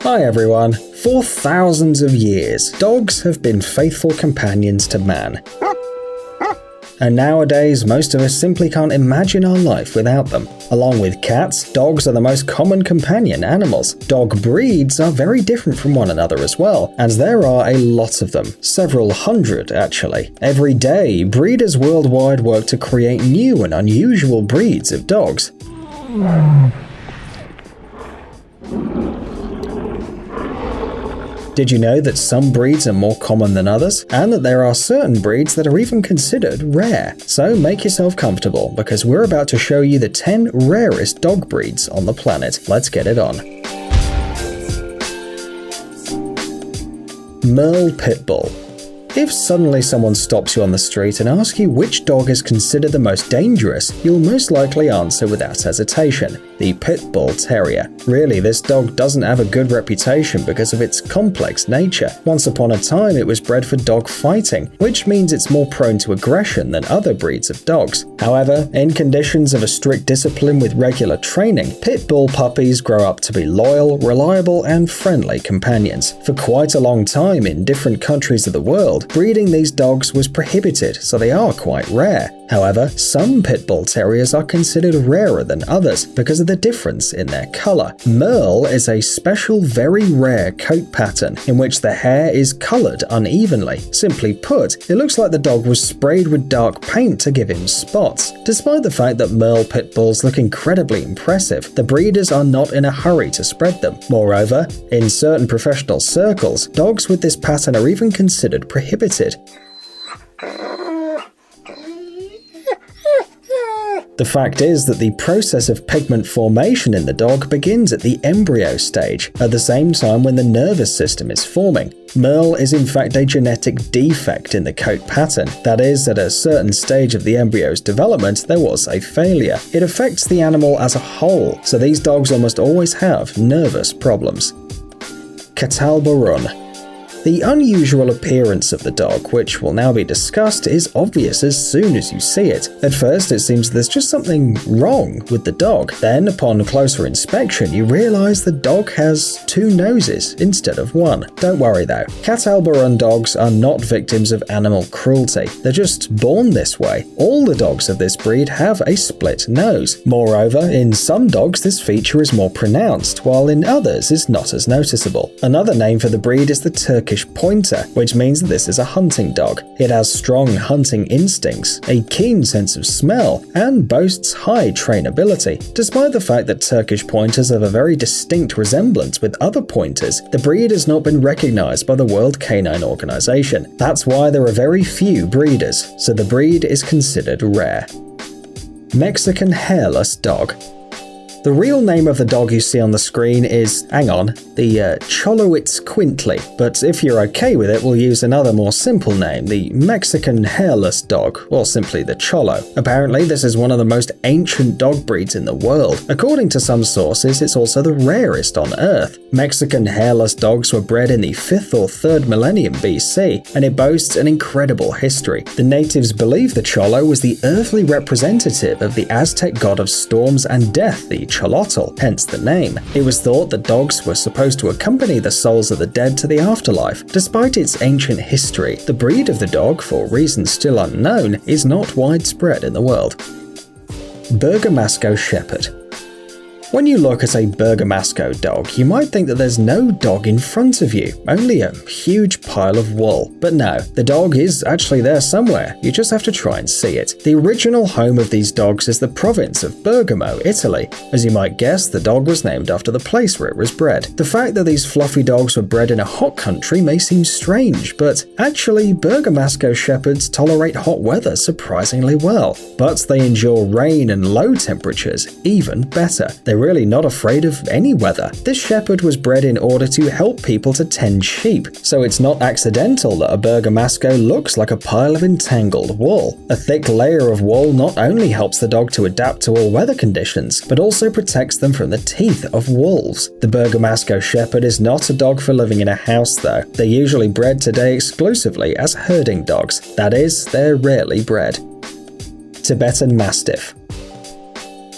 Hi everyone. For thousands of years, dogs have been faithful companions to man. And nowadays, most of us simply can't imagine our life without them. Along with cats, dogs are the most common companion animals. Dog breeds are very different from one another as well, and there are a lot of them. Several hundred, actually. Every day, breeders worldwide work to create new and unusual breeds of dogs. Did you know that some breeds are more common than others? And that there are certain breeds that are even considered rare? So make yourself comfortable, because we're about to show you the 10 rarest dog breeds on the planet. Let's get it on. Merle Pit Bull. If suddenly someone stops you on the street and asks you which dog is considered the most dangerous, you'll most likely answer without hesitation: the Pit Bull Terrier. Really, this dog doesn't have a good reputation because of its complex nature. Once upon a time, it was bred for dog fighting, which means it's more prone to aggression than other breeds of dogs. However, in conditions of a strict discipline with regular training, Pit Bull puppies grow up to be loyal, reliable, and friendly companions. For quite a long time in different countries of the world, breeding these dogs was prohibited, so they are quite rare. However, some Pit Bull Terriers are considered rarer than others because of the difference in their colour. Merle is a special, very rare coat pattern in which the hair is coloured unevenly. Simply put, it looks like the dog was sprayed with dark paint to give him spots. Despite the fact that Merle Pit Bulls look incredibly impressive, the breeders are not in a hurry to spread them. Moreover, in certain professional circles, dogs with this pattern are even considered prohibited. The fact is that the process of pigment formation in the dog begins at the embryo stage, at the same time when the nervous system is forming. Merle is in fact a genetic defect in the coat pattern. That is, at a certain stage of the embryo's development, there was a failure. It affects the animal as a whole, so these dogs almost always have nervous problems. Catalbarun. The unusual appearance of the dog, which will now be discussed, is obvious as soon as you see it. At first, it seems there's just something wrong with the dog. Then, upon closer inspection, you realize the dog has 2 noses instead of 1. Don't worry though, Catalbarun dogs are not victims of animal cruelty. They're just born this way. All the dogs of this breed have a split nose. Moreover, in some dogs this feature is more pronounced, while in others is not as noticeable. Another name for the breed is the Turkish Pointer, which means that this is a hunting dog. It has strong hunting instincts, a keen sense of smell, and boasts high trainability. Despite the fact that Turkish Pointers have a very distinct resemblance with other pointers, the breed has not been recognized by the World Canine Organization. That's why there are very few breeders, so the breed is considered rare. Mexican Hairless Dog. The real name of the dog you see on the screen is, the Xoloitzcuintli, but if you're okay with it, we'll use another more simple name, the Mexican Hairless Dog, or simply the Cholo. Apparently, this is one of the most ancient dog breeds in the world. According to some sources, it's also the rarest on Earth. Mexican hairless dogs were bred in the 5th or 3rd millennium BC, and it boasts an incredible history. The natives believe the Cholo was the earthly representative of the Aztec god of storms and death, the Xolotl, hence the name. It was thought that dogs were supposed to accompany the souls of the dead to the afterlife. Despite its ancient history, the breed of the dog, for reasons still unknown, is not widespread in the world. Bergamasco Shepherd. When you look at a Bergamasco dog, you might think that there's no dog in front of you, only a huge pile of wool. But no, the dog is actually there somewhere, you just have to try and see it. The original home of these dogs is the province of Bergamo, Italy. As you might guess, the dog was named after the place where it was bred. The fact that these fluffy dogs were bred in a hot country may seem strange, but actually Bergamasco Shepherds tolerate hot weather surprisingly well. But they endure rain and low temperatures even better. They're really not afraid of any weather. This shepherd was bred in order to help people to tend sheep, so it's not accidental that a Bergamasco looks like a pile of entangled wool. A thick layer of wool not only helps the dog to adapt to all weather conditions, but also protects them from the teeth of wolves. The Bergamasco Shepherd is not a dog for living in a house though. They're usually bred today exclusively as herding dogs. That is, they're rarely bred. Tibetan Mastiff.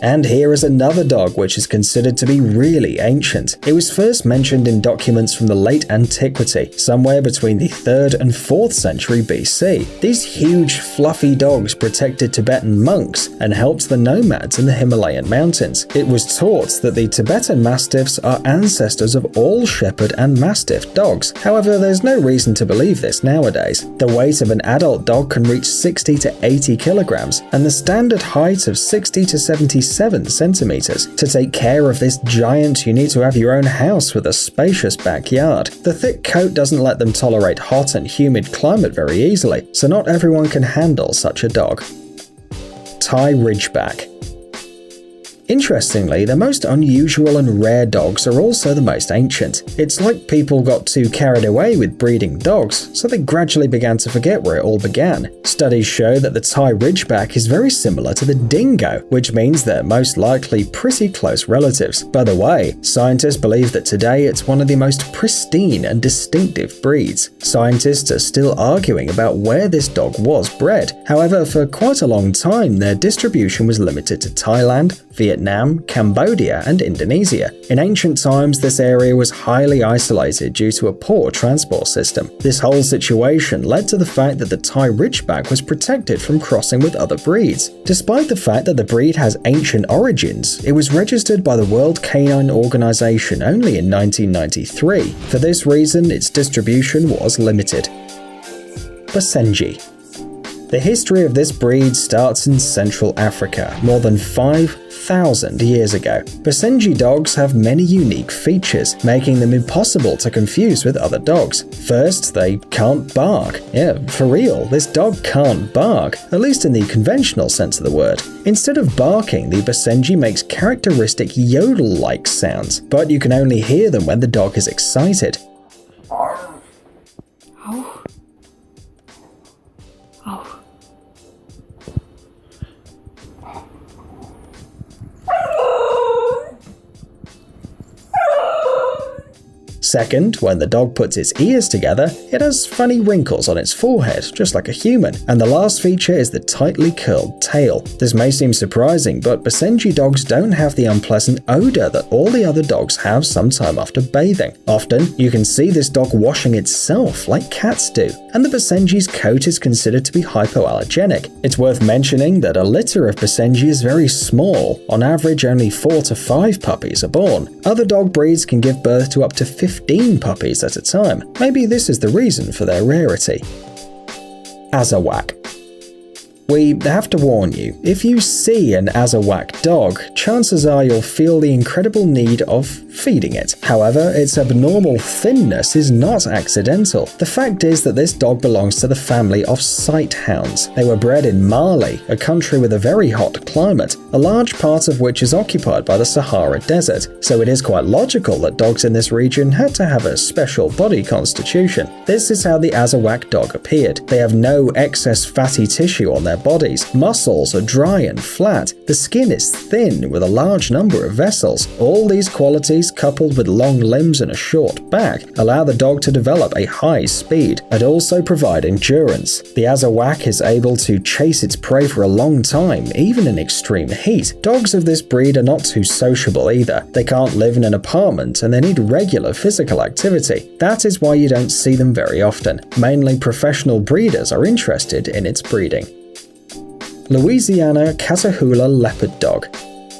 And here is another dog which is considered to be really ancient. It was first mentioned in documents from the late antiquity, somewhere between the 3rd and 4th century BC. These huge, fluffy dogs protected Tibetan monks and helped the nomads in the Himalayan mountains. It was taught that the Tibetan Mastiffs are ancestors of all shepherd and mastiff dogs. However, there's no reason to believe this nowadays. The weight of an adult dog can reach 60 to 80 kilograms, and the standard height of 60 to 77 centimeters. To take care of this giant, you need to have your own house with a spacious backyard. The thick coat doesn't let them tolerate hot and humid climate very easily, so not everyone can handle such a dog. Thai Ridgeback. Interestingly, the most unusual and rare dogs are also the most ancient. It's like people got too carried away with breeding dogs, so they gradually began to forget where it all began. Studies show that the Thai Ridgeback is very similar to the dingo, which means they're most likely pretty close relatives. By the way, scientists believe that today it's one of the most pristine and distinctive breeds. Scientists are still arguing about where this dog was bred. However, for quite a long time, their distribution was limited to Thailand, Vietnam, Cambodia, and Indonesia. In ancient times, this area was highly isolated due to a poor transport system. This whole situation led to the fact that the Thai Ridgeback was protected from crossing with other breeds. Despite the fact that the breed has ancient origins, it was registered by the World Canine Organization only in 1993. For this reason, its distribution was limited. Basenji. The history of this breed starts in Central Africa, more than 5,000 years ago. Basenji dogs have many unique features, making them impossible to confuse with other dogs. First, they can't bark. Yeah, for real, this dog can't bark, at least in the conventional sense of the word. Instead of barking, the Basenji makes characteristic yodel-like sounds, but you can only hear them when the dog is excited. Second, when the dog puts its ears together, it has funny wrinkles on its forehead, just like a human. And the last feature is the tightly curled tail. This may seem surprising, but Basenji dogs don't have the unpleasant odor that all the other dogs have sometime after bathing. Often, you can see this dog washing itself like cats do, and the Basenji's coat is considered to be hypoallergenic. It's worth mentioning that a litter of Basenji is very small. On average, only 4 to 5 puppies are born. Other dog breeds can give birth to up to 15 puppies at a time. Maybe this is the reason for their rarity. Azawak. We have to warn you, if you see an Azawak dog, chances are you'll feel the incredible need of feeding it. However, its abnormal thinness is not accidental. The fact is that this dog belongs to the family of sighthounds. They were bred in Mali, a country with a very hot climate, a large part of which is occupied by the Sahara Desert, so it is quite logical that dogs in this region had to have a special body constitution. This is how the Azawak dog appeared. They have no excess fatty tissue on their bodies. Muscles are dry and flat. The skin is thin with a large number of vessels. All these qualities, coupled with long limbs and a short back, allow the dog to develop a high speed and also provide endurance. The Azawak is able to chase its prey for a long time, even in extreme heat. Dogs of this breed are not too sociable either. They can't live in an apartment and they need regular physical activity. That is why you don't see them very often. Mainly professional breeders are interested in its breeding. Louisiana Catahoula Leopard Dog.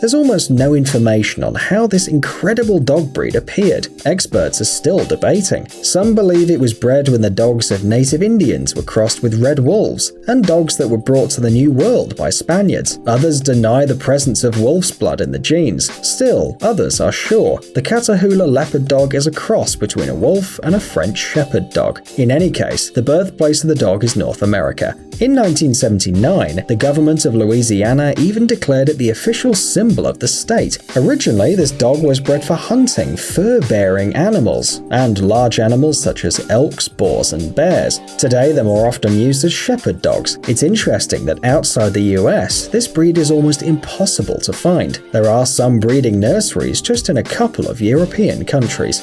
There's almost no information on how this incredible dog breed appeared. Experts are still debating. Some believe it was bred when the dogs of native Indians were crossed with red wolves, and dogs that were brought to the New World by Spaniards. Others deny the presence of wolf's blood in the genes. Still, others are sure. The Catahoula Leopard Dog is a cross between a wolf and a French Shepherd dog. In any case, the birthplace of the dog is North America. In 1979, the government of Louisiana even declared it the official symbol of the state. Originally, this dog was bred for hunting fur-bearing animals, and large animals such as elks, boars, and bears. Today, they're more often used as shepherd dogs. It's interesting that outside the US, this breed is almost impossible to find. There are some breeding nurseries just in a couple of European countries.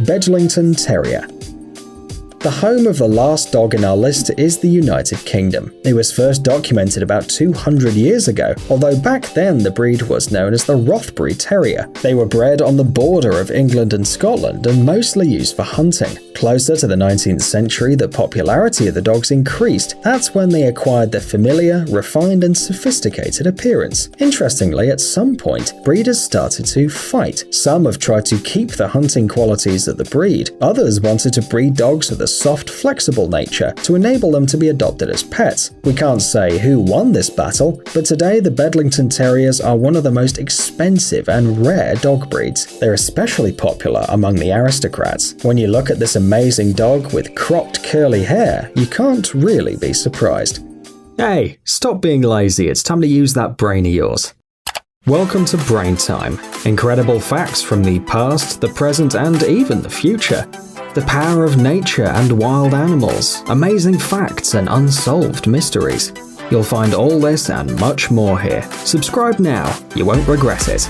Bedlington Terrier. The home of the last dog in our list is the United Kingdom. It was first documented about 200 years ago, although back then the breed was known as the Rothbury Terrier. They were bred on the border of England and Scotland and mostly used for hunting. Closer to the 19th century, the popularity of the dogs increased. That's when they acquired their familiar, refined and sophisticated appearance. Interestingly, at some point, breeders started to fight. Some have tried to keep the hunting qualities of the breed. Others wanted to breed dogs with a soft, flexible nature to enable them to be adopted as pets. We can't say who won this battle, but today the Bedlington Terriers are one of the most expensive and rare dog breeds. They're especially popular among the aristocrats. When you look at this amazing dog with cropped curly hair, you can't really be surprised. Hey, stop being lazy, it's time to use that brain of yours. Welcome to Brain Time. Incredible facts from the past, the present and even the future. The power of nature and wild animals, amazing facts and unsolved mysteries. You'll find all this and much more here. Subscribe now, you won't regret it.